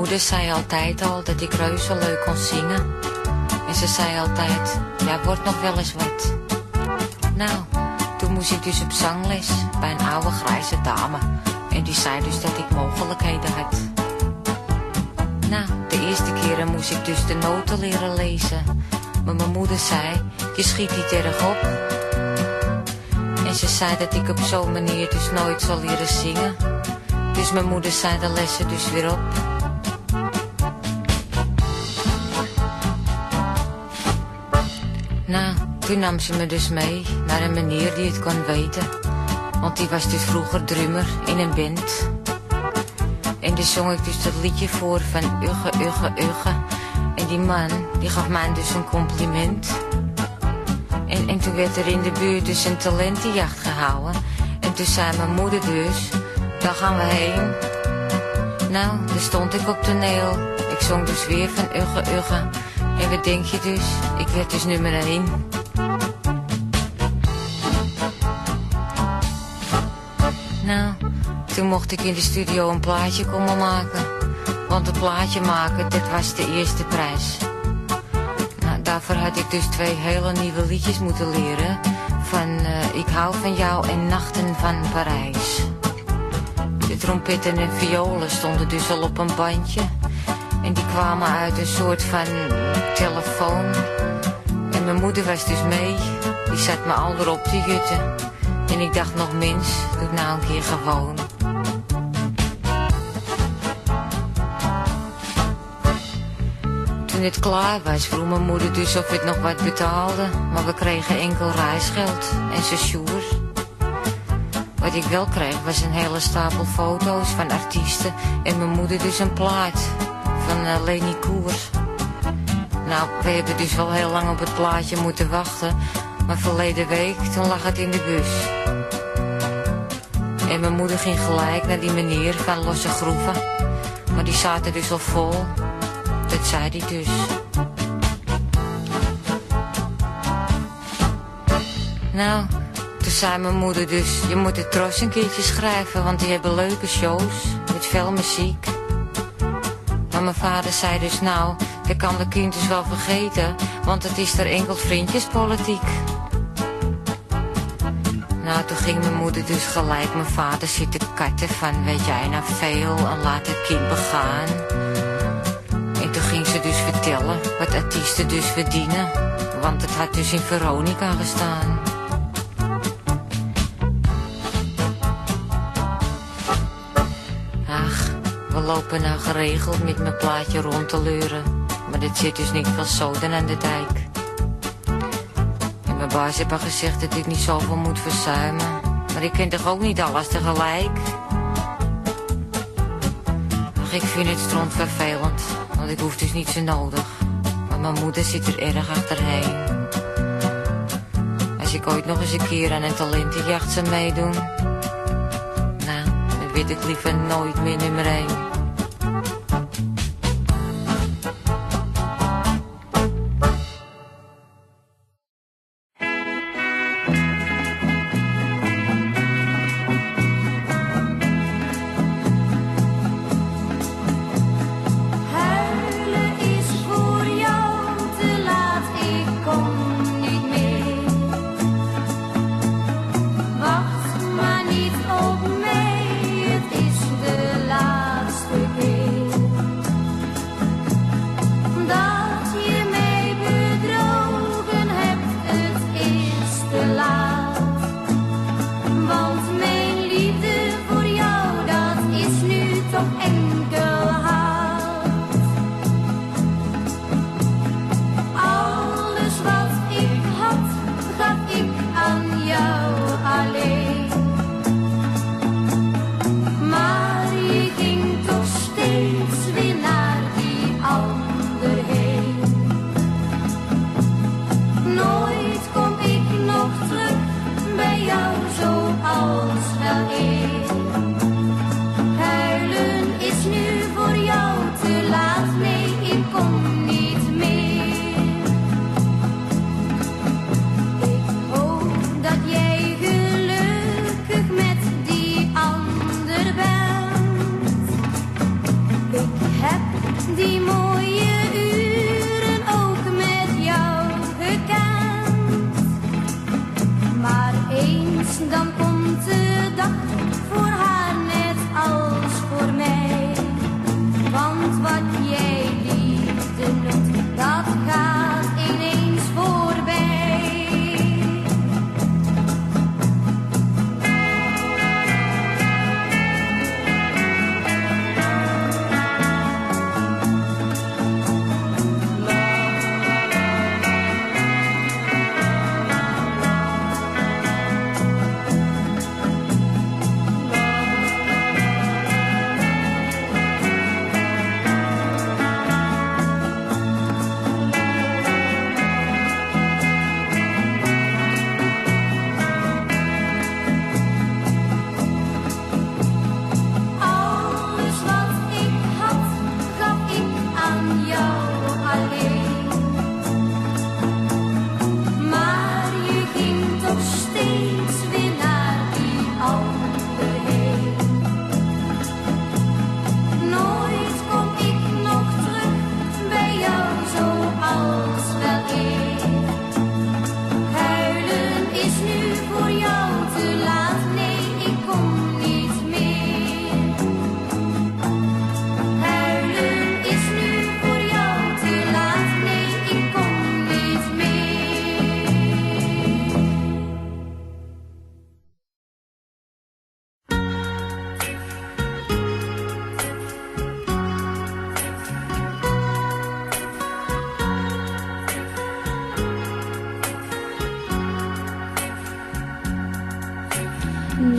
moeder zei altijd al dat ik reuze leuk kon zingen. En ze zei altijd, jij wordt nog wel eens wat. Nou, toen moest ik dus op zangles bij een oude grijze dame. En die zei dus dat ik mogelijkheden had. Nou, de eerste keren moest ik dus de noten leren lezen. Maar mijn moeder zei, je schiet niet erg op. En ze zei dat ik op zo'n manier dus nooit zal leren zingen. Dus mijn moeder zei de lessen dus weer op. Nou, toen nam ze me dus mee naar een meneer die het kon weten. Want die was dus vroeger drummer in een band. En dus zong ik dus dat liedje voor van Ugge, Ugge, Ugge. En die man, die gaf mij dus een compliment. En toen werd er in de buurt dus een talentenjacht gehouden. En toen zei mijn moeder dus, daar gaan we heen. Nou, daar stond ik op toneel. Ik zong dus weer van Ugge, Ugge. En wat denk je dus? Ik werd dus nummer 1. Nou, toen mocht ik in de studio een plaatje komen maken. Want het plaatje maken, dat was de eerste prijs. Nou, daarvoor had ik dus 2 hele nieuwe liedjes moeten leren. Van Ik hou van jou en Nachten van Parijs. De trompetten en violen stonden dus al op een bandje. En die kwamen uit een soort van telefoon. En mijn moeder was dus mee. Die zat me al erop te jutten. En ik dacht nog mens, doe het nou een keer gewoon. Toen het klaar was vroeg mijn moeder dus of het nog wat betaalde. Maar we kregen enkel reisgeld en sesjoer. Wat ik wel kreeg was een hele stapel foto's van artiesten. En mijn moeder dus een plaat van Leni Koers. Nou, we hebben dus wel heel lang op het plaatje moeten wachten. Maar verleden week, toen lag het in de bus. En mijn moeder ging gelijk naar die meneer van Losse Groeven. Maar die zaten dus al vol. Dat zei hij dus. Nou, toen zei mijn moeder dus, je moet het Tros een keertje schrijven. Want die hebben leuke shows met veel muziek. Maar mijn vader zei dus, nou, dat kan de kind dus wel vergeten. Want het is er enkel vriendjespolitiek. Nou, toen ging mijn moeder dus gelijk mijn vader zitten katten van, weet jij nou veel en laat het kind begaan. En toen ging ze dus vertellen wat artiesten dus verdienen. Want het had dus in Veronica gestaan. Ach, we lopen nou geregeld met mijn plaatje rond te leuren. Maar dit zit dus niet veel zoden aan de dijk. En mijn baas heeft al gezegd dat ik niet zoveel moet verzuimen. Maar ik ken toch ook niet alles tegelijk? Ach, ik vind het stront vervelend. Want ik hoef dus niet zo nodig. Maar mijn moeder zit er erg achterheen. Als ik ooit nog eens een keer aan een talentenjacht zou meedoen. Nou, dan weet ik liever nooit meer nummer 1. Wacht maar niet op mij, het is de laatste.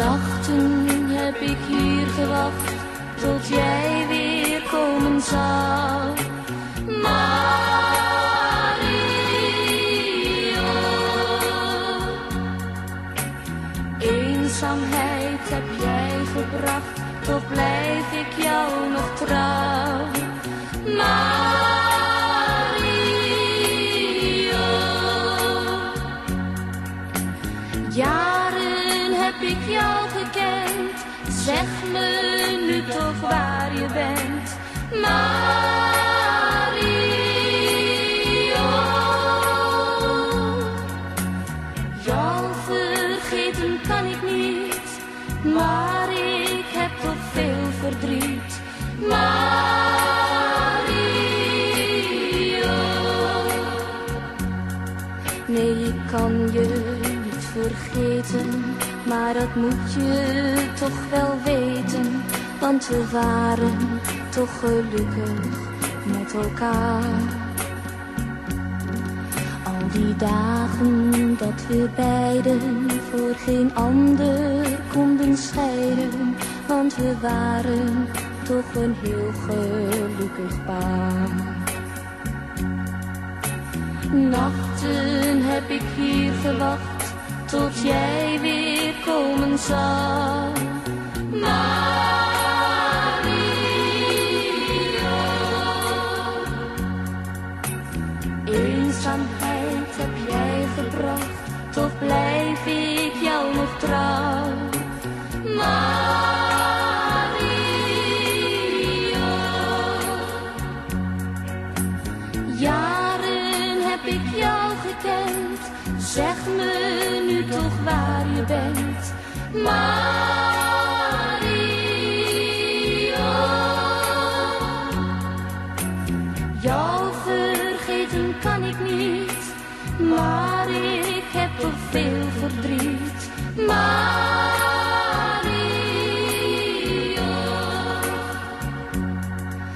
Nachten heb ik hier gewacht tot jij weer komen zou. Mario, eenzaamheid heb jij gebracht, toch blijf ik jou nog trouw. Mario, jaren heb ik jou gekend, zeg me nu toch waar je bent. Mario, jou vergeten kan ik niet, maar ik heb toch veel verdriet. Mario, nee, ik kan je niet vergeten, maar dat moet je toch wel weten, want we waren toch gelukkig met elkaar. Al die dagen dat we beiden voor geen ander konden scheiden, want we waren toch een heel gelukkig paar. Nachten heb ik hier gewacht tot jij weer komen zou. Mario, eenzaamheid heb jij gebracht, toch blijf ik jou nog trouw. Mario, jaren heb ik jou gekend, zeg me nu toch waar je bent. Mario, jou vergeten kan ik niet, maar ik heb toch veel verdriet. Mario,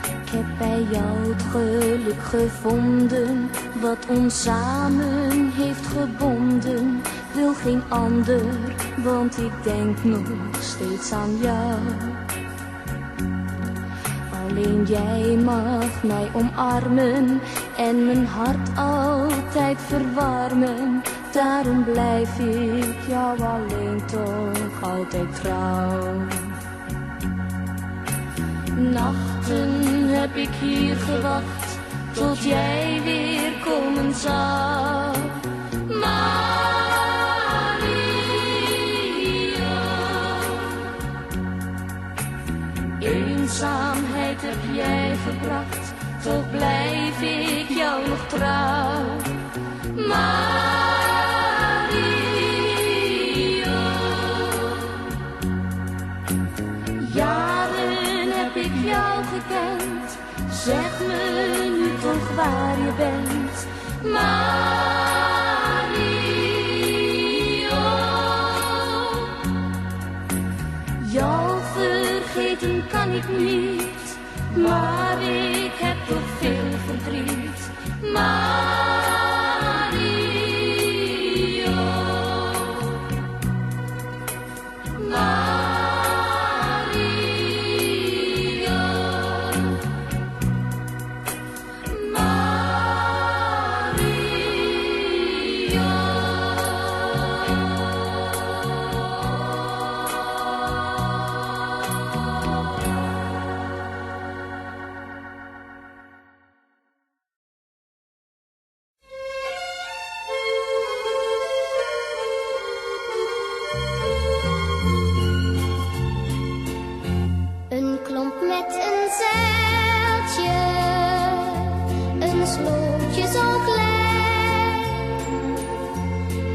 ik heb bij jou het geluk gevonden, wat ons samen heeft gebonden. Wil geen ander, want ik denk nog steeds aan jou. Alleen jij mag mij omarmen en mijn hart altijd verwarmen. Daarom blijf ik jou alleen toch altijd trouw. Nachten heb ik hier gewacht tot jij weer komen zou. Eenzaamheid heb jij gebracht, toch blijf ik jou nog trouw. Mario, jaren heb ik jou gekend, zeg me nu toch waar je bent. Mario, jou vergeten kan ik niet, maar ik heb toch veel verdriet. Mario, Mario, Mario. Een klomp met een zeiltje, een slootje zo klein,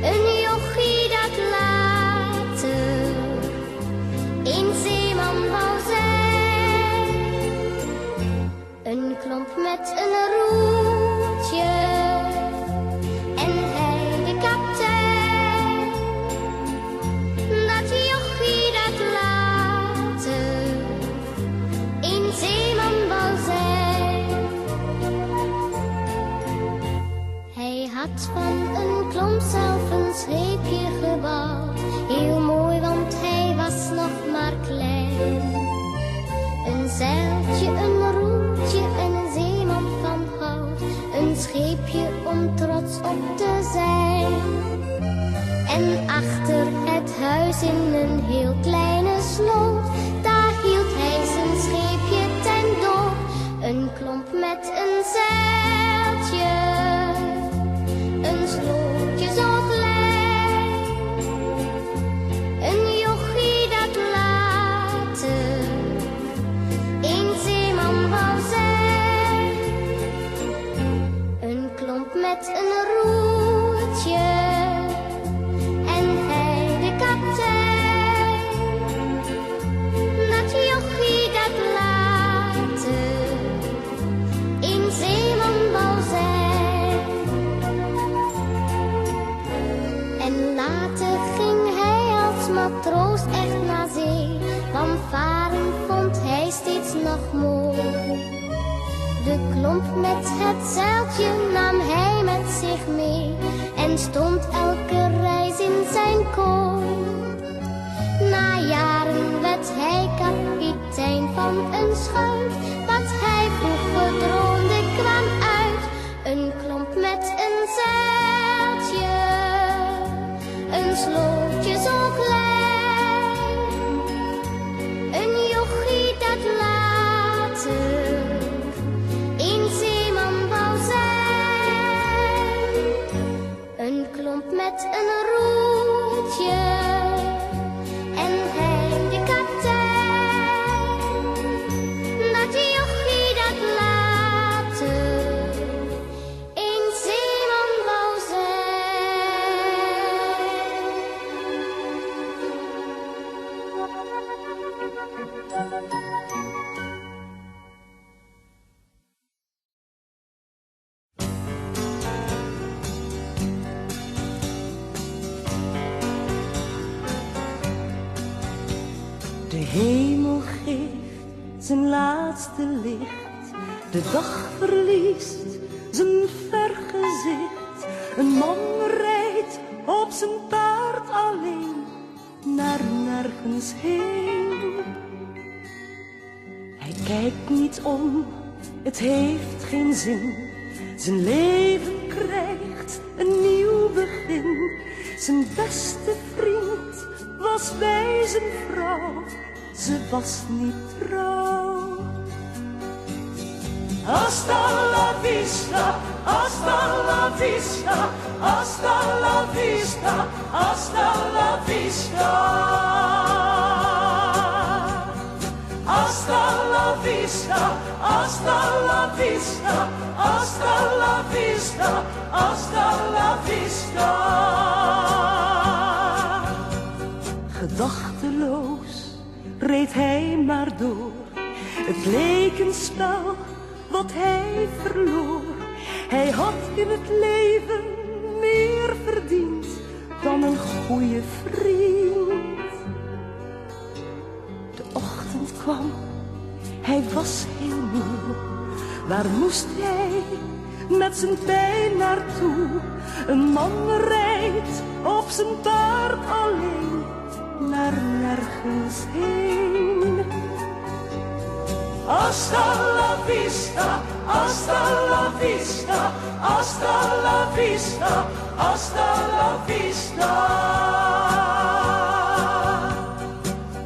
een jochie dat later een zeeman wou zijn. Een klomp met een roertje en hij de kaptein. Dat jochie dat later een zeeman wou zijn. Hij had van een klomp zelf een scheepje gebouwd, heel mooi want hij was zeiltje, een roeltje en een zeeman van hout. Een scheepje om trots op te zijn. En achter het huis in een heel kleine sloot, daar hield hij zijn scheepje ten doop. Een klomp met een zeiltje, een slootje zo klein. Een jochie dat later een zeeman wou zijn. Een klomp met een roeltje en hij de kapitein. Dat jochie dat later een zeeman wou zijn. En later ging hij als matroos echt naar zee, want varen vond hij steeds nog mooi. De klomp met het zeiltje nam hij met zich mee en stond elke reis in zijn kooi. Na jaren werd hij kapitein van een schuit, wat hij vroeger droomde kwam uit. Een klomp met een zeiltje, een slootje zo klein. Een jochie dat later een zeeman wou zijn. Een klomp met een roeltje en hij de kapitein. Dat jochie dat later een zeeman wou De hemel geeft zijn laatste licht, de dag verliest zijn vergezicht. Een man rijdt op zijn paard alleen naar nergens heen. Hij kijkt niet om, het heeft geen zin. Zijn leven krijgt een nieuw begin. Zijn beste vriend was bij zijn vrouw, ze was niet trouw. Hasta la vista, hasta la vista, hasta la vista, hasta la vista. Hasta la vista, hasta la vista, hasta la vista, hasta la vista. Gedachteloos reed hij maar door. Het leek een spel wat hij verloor. Hij had in het leven meer verdiend dan een goede vriend. De ochtend kwam, hij was heel moe. Waar moest hij met zijn pijn naartoe? Een man rijdt op zijn paard alleen naar nergens heen. Hasta la vista, hasta la vista, hasta la vista, hasta la vista.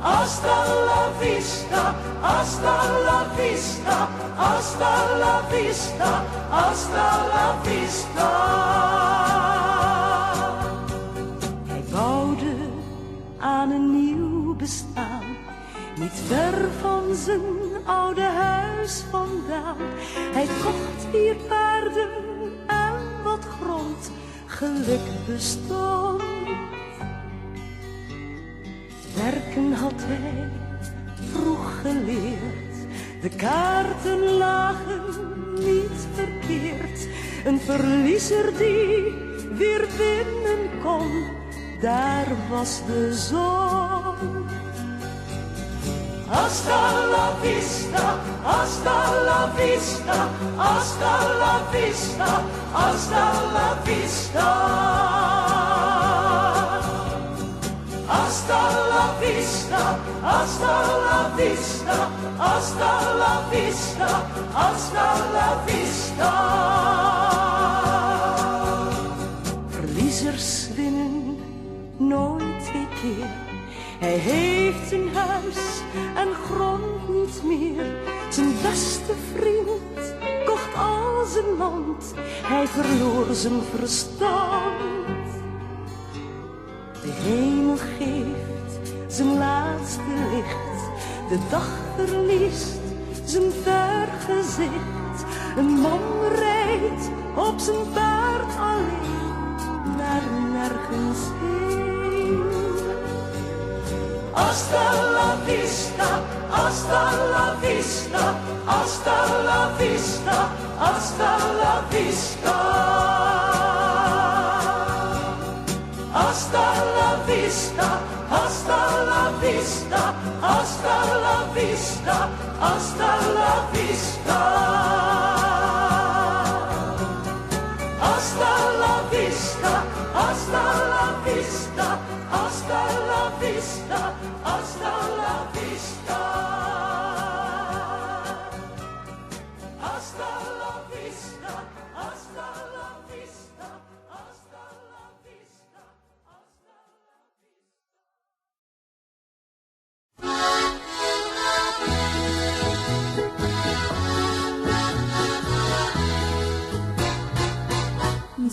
Hasta la vista, hasta la vista, hasta la vista, hasta la vista. Hij bouwde aan een nieuw bestaan, niet ver van zijn oude huis vandaan. Hij kocht 4 paarden en wat grond, geluk bestond. Werken had hij vroeg geleerd, de kaarten lagen niet verkeerd. Een verliezer die weer winnen kon, daar was de zon. Hasta la vista, hasta la vista, hasta la vista, hasta la vista. Hasta la vista, hasta la vista, hasta la vista, hasta la vista. Verliezers winnen nooit 2 keer. Hij heeft zijn huis en grond niet meer. Zijn beste vriend kocht al zijn land. Hij verloor zijn verstand. De hemel geeft zijn laatste licht. De dag verliest zijn vergezicht. Een man rijdt op zijn paard alleen naar nergens heen. Hasta la vista, hasta la vista, hasta la vista, hasta la vista. Hasta la vista, hasta la vista, hasta la vista, hasta la vista. Hasta la vista, hasta la vista, hasta la vista, hasta la vista. Hasta la vista, hasta la vista, hasta la vista, hasta la vista.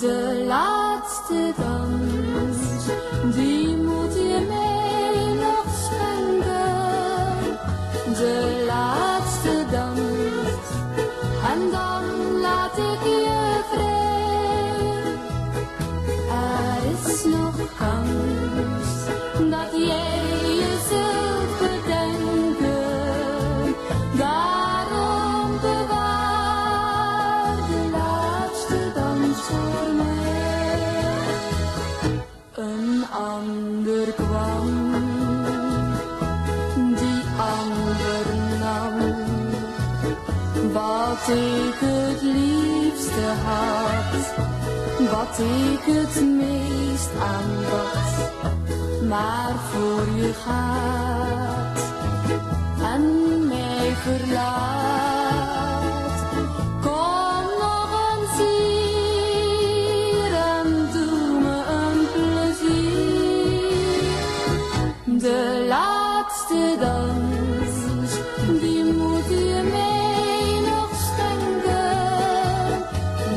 De laatste dans, die moet je mij nog schenken. De laatste dans, en dan laat ik je vrij. Er is nog kans, dat jij je zult bedenken. Daarom bewaar de laatste dans voor mij. Een ander kwam, die ander nam wat ik het liefste had, wat ik het meest aanbad. Maar voor je gaat en mij verlaat, kom nog eens hier en doe me een plezier. De laatste dans, die moet je mij nog schenken.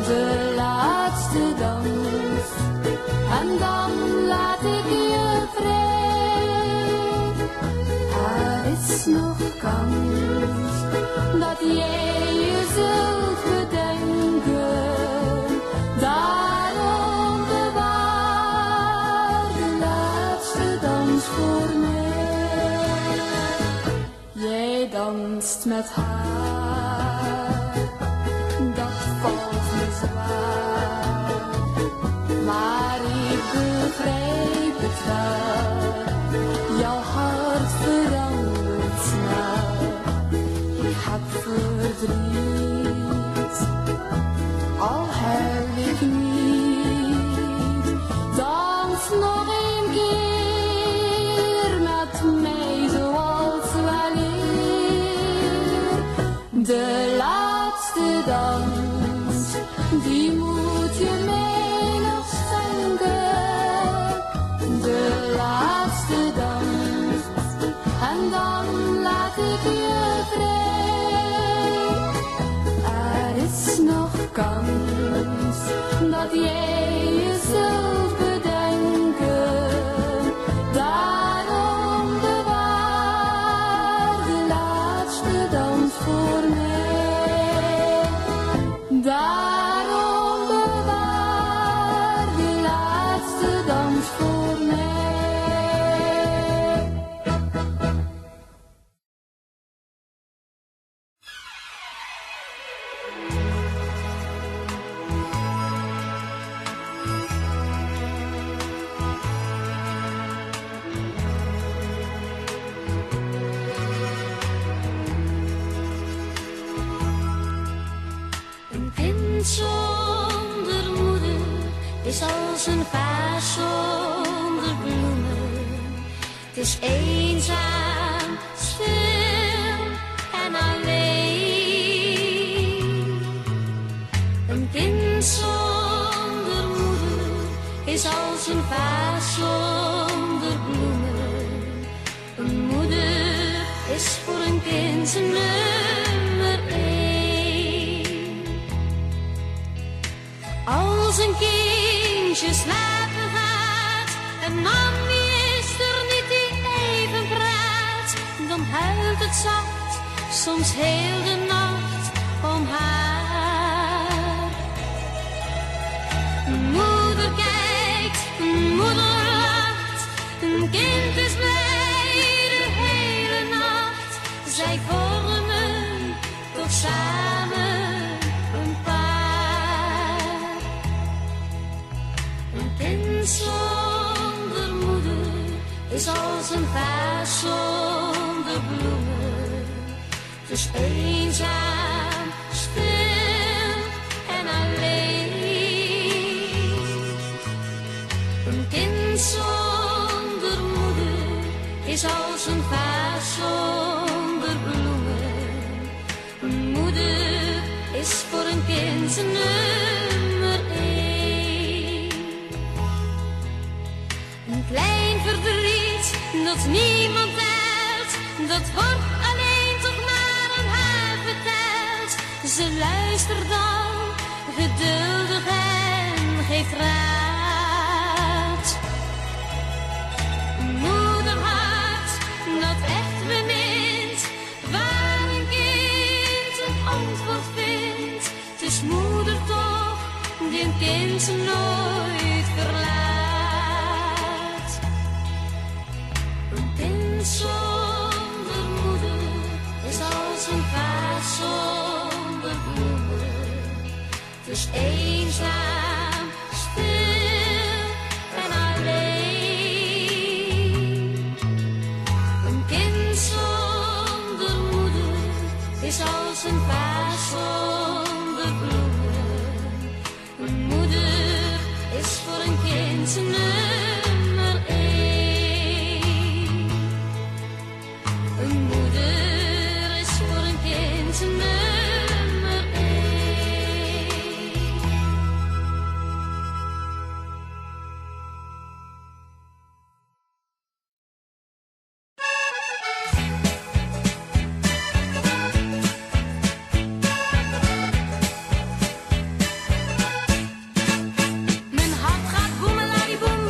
De laatste dans, en dan laat ik je vrij. Er is nog kans, dat jij je zult bedenken. Daarom bewaar de laatste dans voor mij. Jij danst met haar, dat valt me zwaar. Maar ik begrijp het wel, jouw hart verandert snel. Ik heb verdriet, al huil ik niet. Dans nog een keer met mij zoals weleer. De laatste dans, die moet je mij nog schenken. De laatste dans, en dan laat ik je vrij. Er is nog kans, dat jij je zult bedenken. Daarom bewaar de laatste dans voor mij. Daarom bewaar de laatste dans voor mij. Een kind zonder moeder is als een vaas zonder bloemen. Het is eenzaam, stil. Een kind zonder moeder is als een vaas zonder bloemen. Een moeder is voor een kind zijn nummer 1. Als een kindje slapen gaat en mami is er niet die even praat, dan huilt het zacht, soms heel de nacht om haar. Moeder kijkt, moeder lacht, een kind is blij de hele nacht. Zij vormen toch samen een paar. Een kind zonder moeder is als een vaas zonder bloemen. Dus eenzaam, stil en alleen. Een kind zonder moeder is als een vaas zonder bloemen. Een moeder is voor een kind zijn nummer 1. Een klein verdriet dat niemand telt, dat wordt alleen toch maar aan haar verteld. Ze luistert dan geduldig en geeft raad. Moederhart dat echt bemint, waar een kind een antwoord vindt. Het is moeder toch die een kind nooit verlaat. Een kind zonder moeder is als een vaas zonder bloemen. Dus eenzaam, stil en alleen. Een kind zonder moeder is als een vaas zonder bloemen. Een moeder is voor een kind zijn nummer 1. Een moeder is voor een kind zijn nummer 1. Mijn hart gaat boemeladieboem,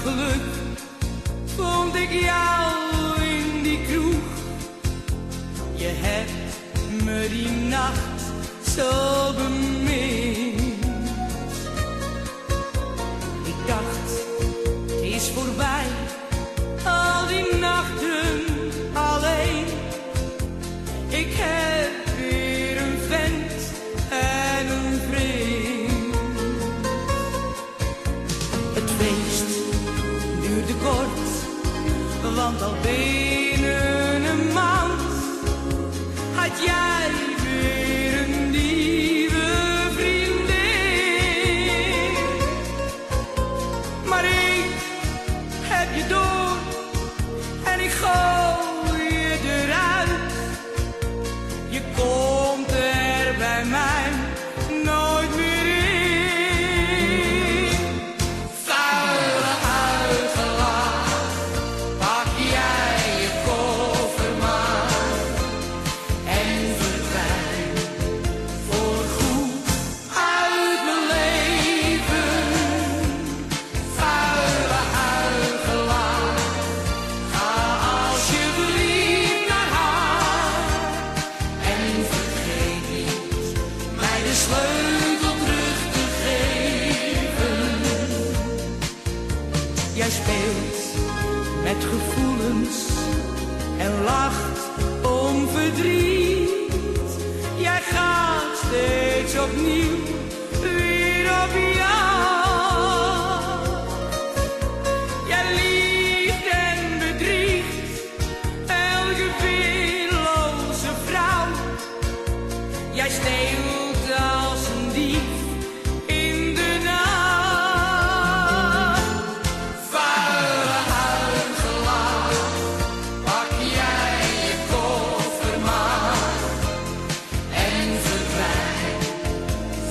geluk vond ik jou in die kroeg. Je hebt me die nacht zo bemind. Ik dacht, het is voorbij, al die nachten alleen. Ik heb weer een vent en een vriend. Het feest duurde kort, want al binnen een maand had jij weer een nieuwe vriendin. Maar ik heb je door en ik gooi je eruit. Je komt er bij mij nooit meer in. Vuile huigelaar, pak jij je koffer maar en verdwijn voorgoed uit mijn leven. Vuile huigelaar, ga alsjeblieft naar haar en vergeet niet mij de sleutel terug te geven. Jij speelt met gevoelens en lacht om verdriet. Jij gaat steeds opnieuw weer op jou. Jij liegt en bedriegt elke weerloze vrouw. Jij steelt als een dief in de nacht. Vuile huigelaar, pak jij je koffer maar en verdwijn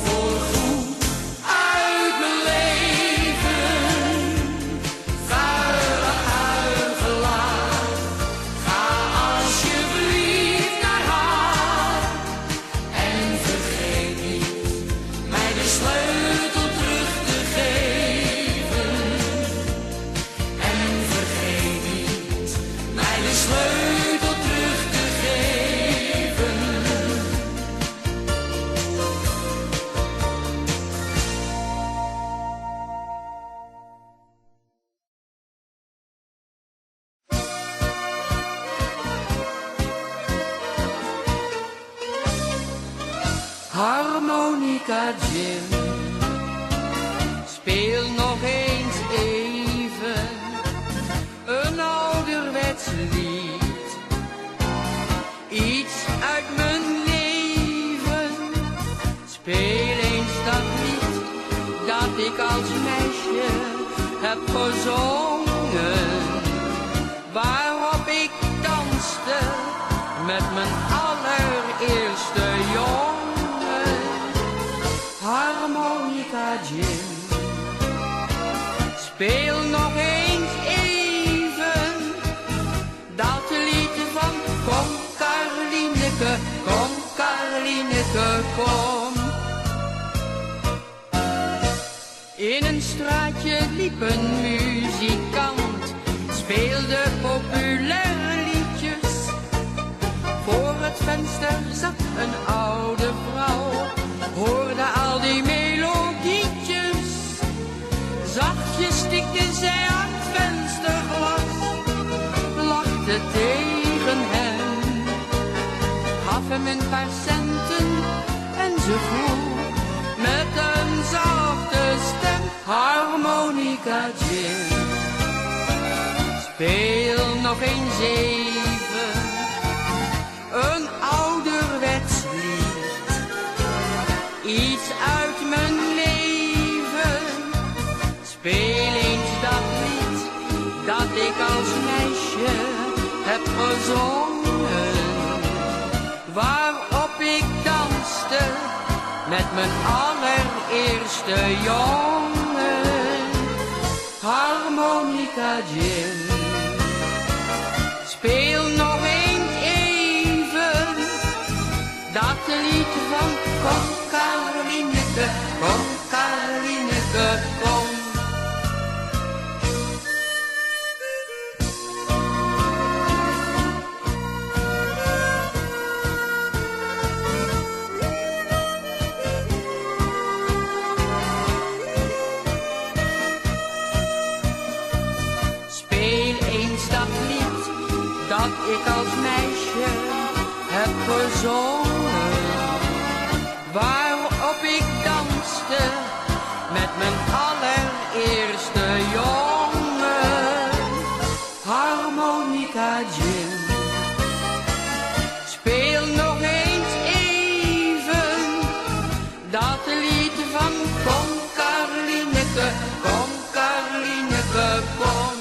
voorgoed uit mijn leven. Vuile huigelaar, ga alsjeblieft naar haar en vergeet niet mij de sleutel terug te geven. En vergeet niet mij de sleutel terug te geven. Harmonica Jim, speel nog eens even een ouderwets lied. Iets uit mijn leven, speel eens dat lied dat ik als meisje heb gezongen. Waarop ik danste met mijn allereerste jongen. Harmonica Jim, speel nog eens even dat lied van kom Karolineke, kom Karolineke, kom. In een straatje liep een muzikant, speelde populaire liedjes. Voor het venster zat een oude vrouw, hoorde al die melodietjes. Zachtjes tikte zij aan het vensterglas, lachte tegen hem, gaf hem een paar centen en ze vroeg met een zachte stem: Harmonica Jim, speel nog eens even een ouderwets lied. Iets uit mijn leven, speel eens dat lied dat ik als meisje heb gezongen. Waarop ik danste met mijn allereerste jongen. Harmonica Jim, speel nog eens even dat lied van kom Karolineke, kom Karolineke, kom. wat ik als meisje heb gezongen. Waarop ik danste met mijn allereerste jongen. Harmonica Jim, speel nog eens even dat lied van Kom Karlineke, kom Karlineke, kom.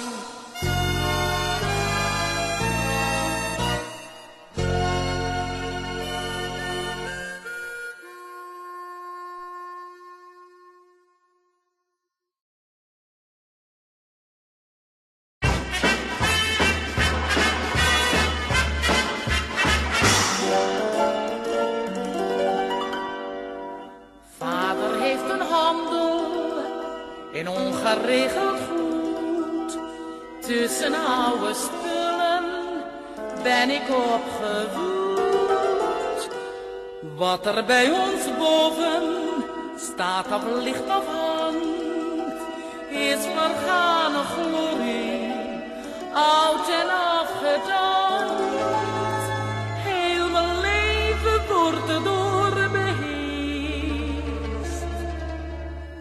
In ongeregeld goed, tussen oude spullen ben ik opgevoed. Wat er bij ons boven staat of ligt of hangt, is vergane glorie, oud en afgedankt. Heel mijn leven wordt erdoor beheerst.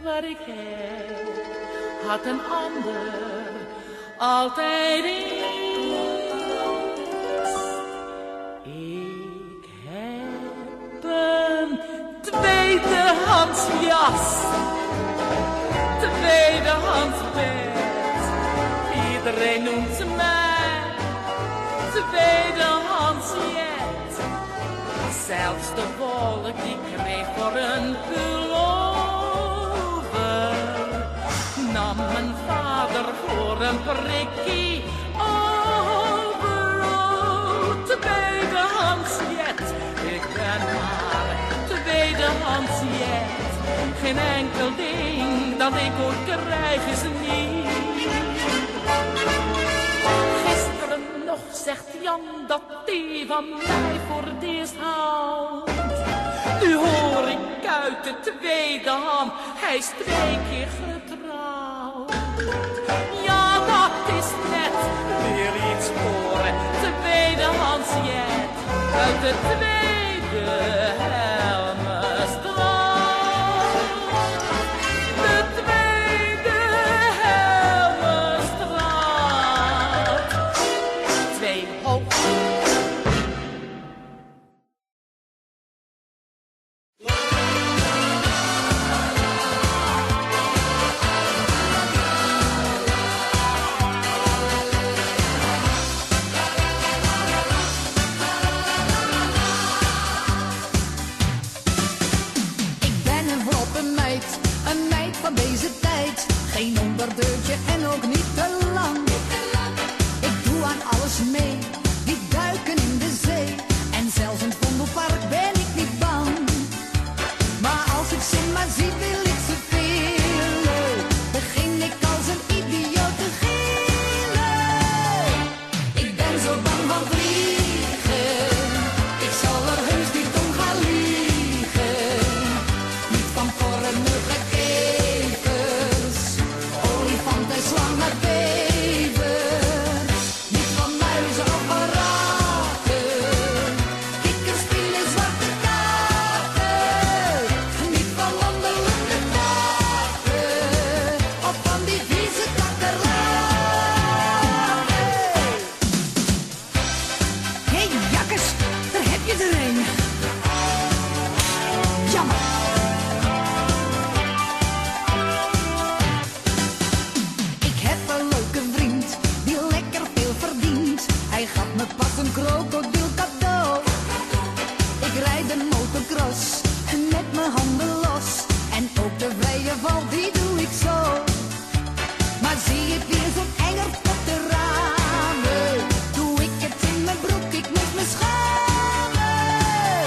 Wat ik heb, had een ander altijd eens. Ik heb een tweedehands jas, tweedehands bed. Iedereen noemt ze mij tweedehands jet. Zelfs de wolk die ik kreeg voor een pullover nam mijn vader voor een prikkie overal. Tweedehands jet, ik ben maar tweedehands jet. Geen enkel ding dat ik ooit krijg is niet. Gisteren nog zegt Jan dat die van mij voor het eerst houdt. Nu hoor ik uit de tweede hand, hij is 2 keer getrouwd. Ja, dat is net weer iets voor tweedehands jet uit de tweede Helmenstraat. De tweede Helmenstraat. 2 hoog. Geen onderdeurtje en ook niet te lang. Ik doe aan alles mee, die duiken in de zee. En zelfs in het Vondelpark ben ik niet bang. Maar als ik ze maar zie, wil ik ze villen. Begin ik als een idioot te gillen. Ik ben zo bang van vliegen, ik zal er heus niet om gaan liegen. Niet van porren, muggen, slangen, bever, niet van muizen of raken, kikkers, spielen, zwarte katen, niet van wandelende katen, of van die vieze kakkerlaken. Hé, jakkes, daar heb je er een. Jammer. Hij gaf me pas een krokodil cadeau. Ik rijd een motocross met mijn handen los. En ook de vrije val, die doe ik zo. Maar zie je weer zo'n enger op de ramen, doe ik het in mijn broek, ik moet me schamen.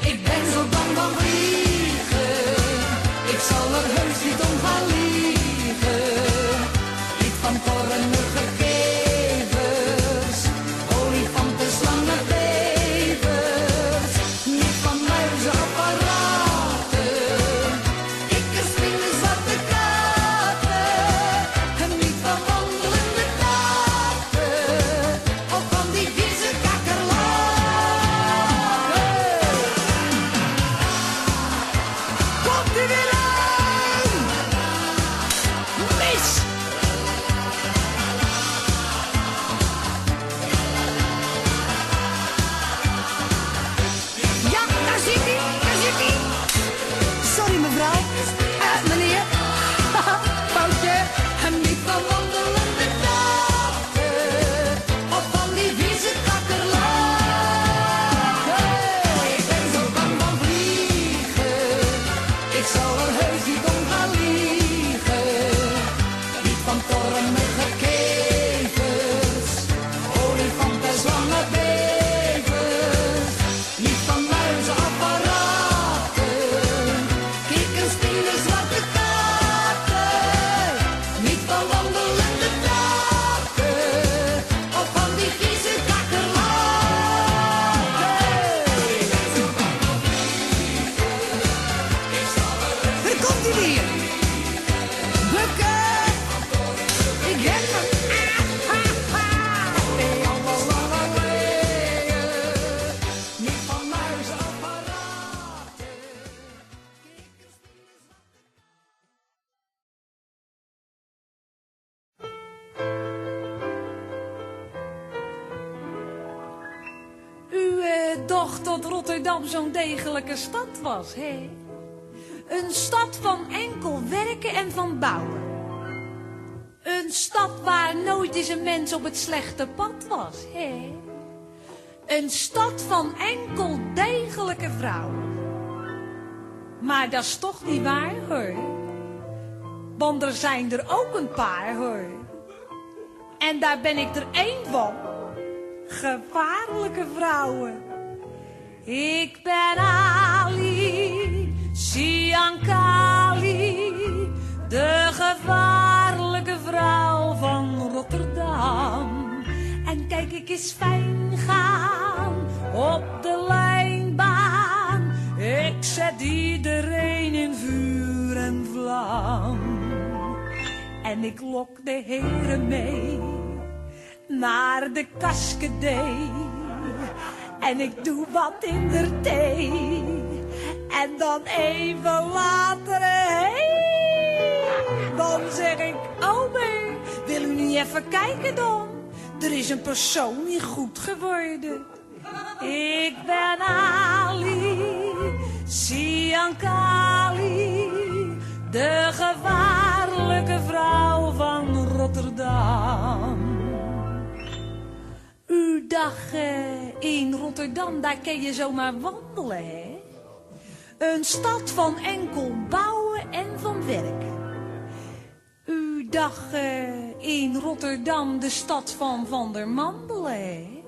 Ik ben zo bang van vliegen, ik zal er heus niet om gaan liegen. Niet van porren, muggen, slangen, bevers, niet van muizen of raten, kikkers, spinnen, zwarte katen, niet van wandelende katen, of van die komt hij weer. Bukken, ik heb hem. Niet van muisapparaten. U dacht dat Rotterdam zo'n degelijke stad was, hè? Een stad van enkel werken en van bouwen. Een stad waar nooit eens een mens op het slechte pad was, hè? Een stad van enkel degelijke vrouwen. Maar dat is toch niet waar, hoor. Want er zijn er ook een paar, hoor. En daar ben ik er één van. Gevaarlijke vrouwen. Ik ben Ali, Siankali, de gevaarlijke vrouw van Rotterdam. En kijk, ik eens fijn gaan op de lijnbaan. Ik zet iedereen in vuur en vlam. En ik lok de heren mee naar de Cascadee. En ik doe wat in de thee. En dan even later, dan zeg ik, ome, wil u niet even kijken dan? Er is een persoon niet goed geworden. Ik ben Ali, Siankali, de gevaarlijke vrouw van Rotterdam. U dacht, in Rotterdam, daar kun je zomaar wandelen, hè? Een stad van enkel bouwen en van werken. U dacht, in Rotterdam, de stad van Van der Mandelen, hè?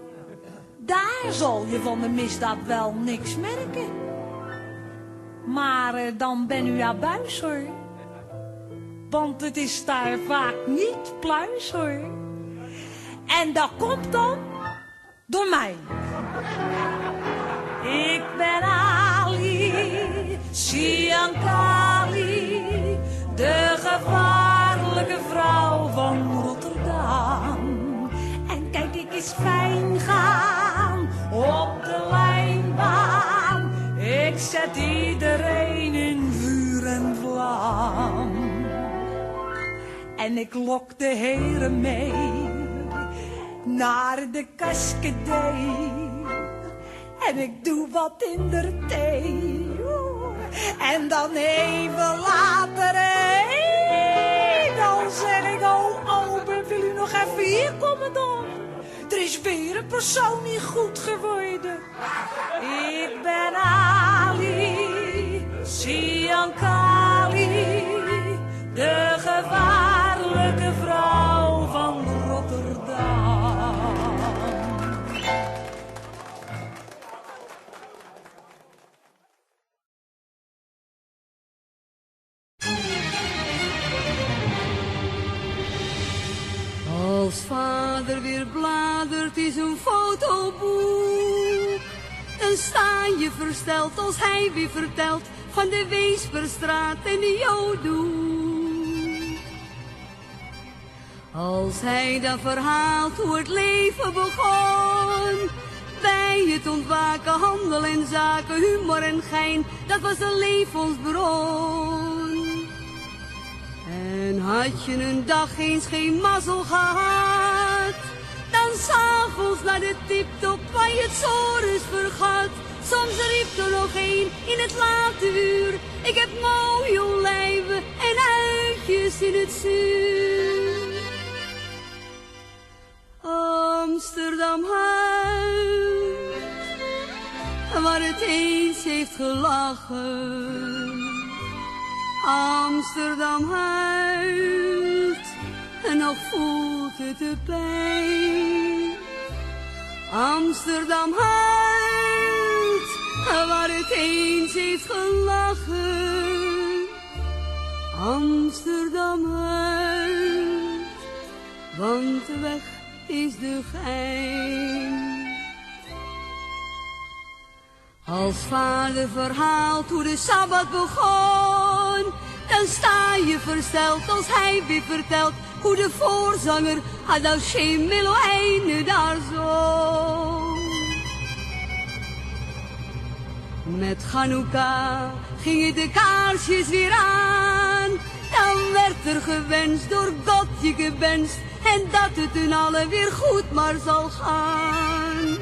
Daar zal je van de misdaad wel niks merken. Maar dan ben u abuis, hoor. Want het is daar vaak niet pluis, hoor. En dat komt dan door mij. Ik ben Ali, Siankali, de gevaarlijke vrouw van Rotterdam. En kijk, ik eens fijn gaan op de lijnbaan. Ik zet iedereen in vuur en vlam. En ik lok de heren mee naar de Cascadee. En ik doe wat in de thee. En dan even later, dan zeg ik, oh, wil u nog even hier komen dan? Er is weer een persoon niet goed geworden. Ik ben Ali, Siankali, de gevaarlijke vrouw van Rotterdam. Als vader weer bladert in zijn fotoboek, dan sta je versteld als hij weer vertelt van de Weesperstraat en de Jodoe. Als hij dan verhaalt hoe het leven begon, bij het ontwaken, handel en zaken, humor en gein, dat was een levensbron. En had je een dag eens geen mazzel gehad, dan s'avonds naar de tiptop waar je het sores vergat. Soms riep er nog een in het late uur, ik heb mooie olijven en uitjes in het zuur. Amsterdam huis, waar het eens heeft gelachen. Amsterdam huilt en nog voelt het de pijn. Amsterdam huilt, waar het eens heeft gelachen. Amsterdam huilt, want de weg is de gein. Als vader verhaalt hoe de Sabbat begon, je versteld als hij weer vertelt hoe de voorzanger had nou geen Meloïne daar zo. Met Chanukka gingen de kaarsjes weer aan. Dan werd er gewenst, door God je gewenst. En dat het hun allen weer goed maar zal gaan.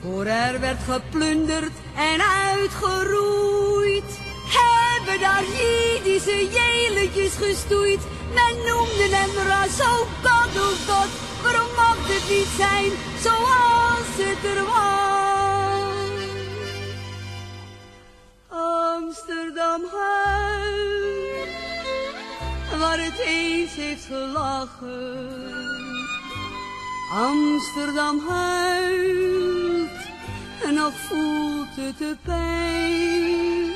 Voor er werd geplunderd en uitgeroeid. Hebben daar Jiddische jeletjes gestoeid. Men noemde hem ras, oh God, waarom mocht het niet zijn zoals het er was? Amsterdam huilt, waar het eens heeft gelachen. Amsterdam huilt, en nog voelt het de pijn.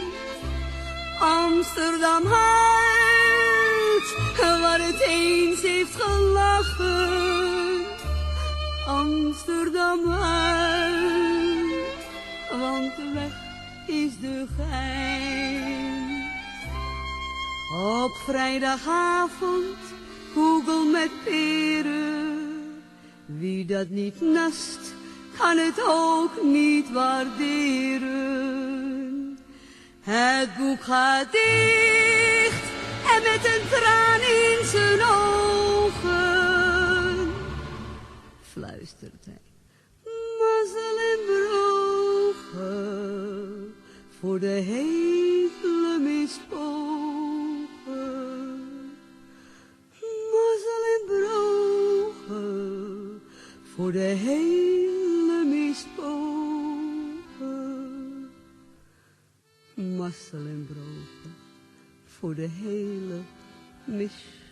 Amsterdam huilt, waar het eens heeft gelachen. Amsterdam huilt, want de weg is de gein. Op vrijdagavond, koegel met peren. Wie dat niet nast, kan het ook niet waarderen. Het boek gaat dicht en met een traan in zijn ogen fluistert hij: mazzel en brogen voor de hele mispogen. Mazzel en brogen voor de hele mispogen. Mazzel en brogen voor de hele mispogen.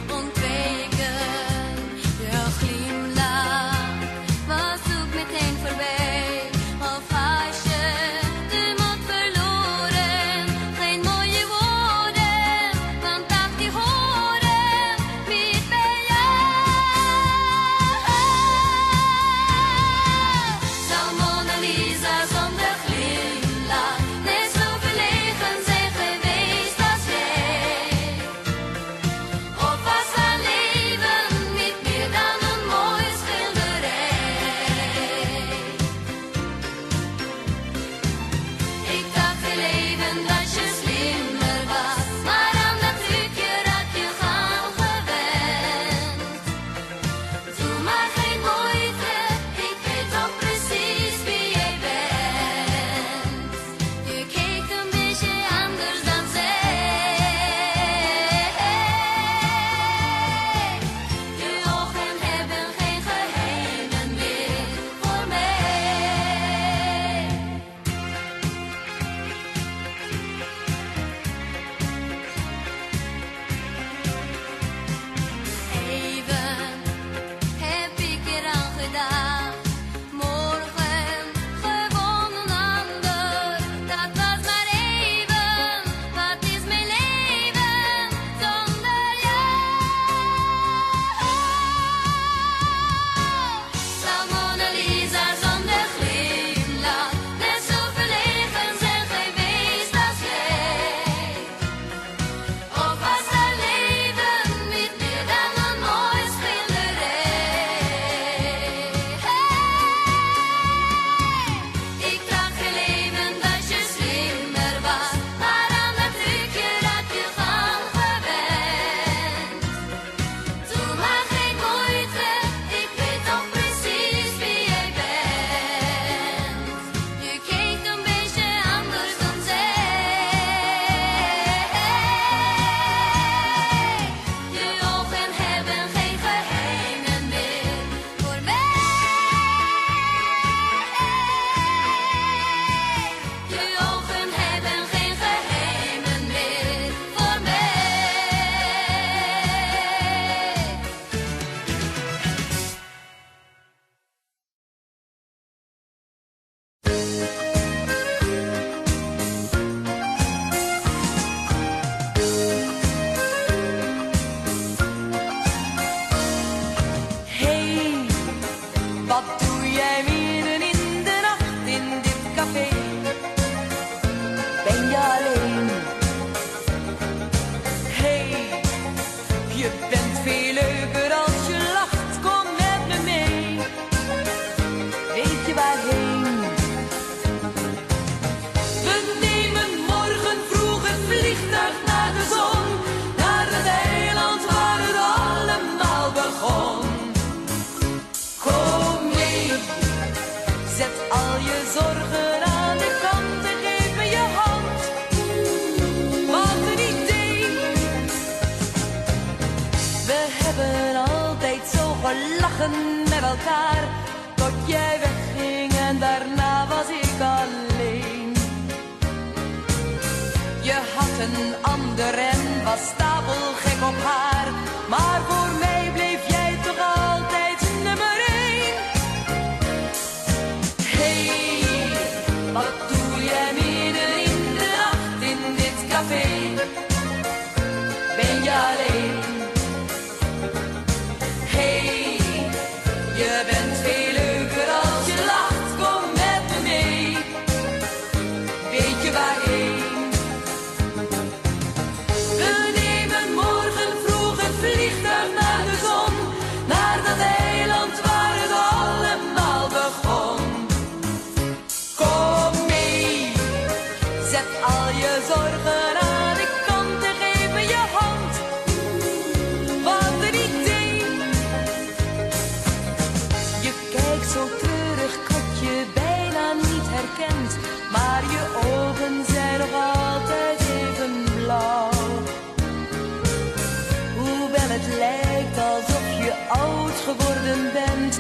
Und Je bent veel leuker als je lacht, kom met me mee. Weet je waarheen? We nemen morgen vroeg een vliegtuig naar de zon, naar het eiland waar het allemaal begon. Kom mee, zet al je zorgen aan de kant en geef me je hand. Wat een idee! We hebben altijd zo gelachen met elkaar, tot jij wegging en daarna was ik alleen. Je had een ander en was stapelgek op haar, maar voor mij bleef jij toch altijd nummer 1. Hey, wat doe jij midden in de nacht in dit café? Ben je alleen? Hey, je bent veel leuker als je lacht, kom met me mee. Weet je waarheen? We nemen morgen vroeg een vliegtuig naar de zon, naar dat eiland waar het allemaal begon. Kom mee, zet al je zorgen aan de kant en geef me je hand. Wat een idee! Je kijkt zo treurig, ik had je bijna niet herkend, maar je ogen zijn nog altijd even blauw. Hoewel het lijkt alsof je oud geworden bent,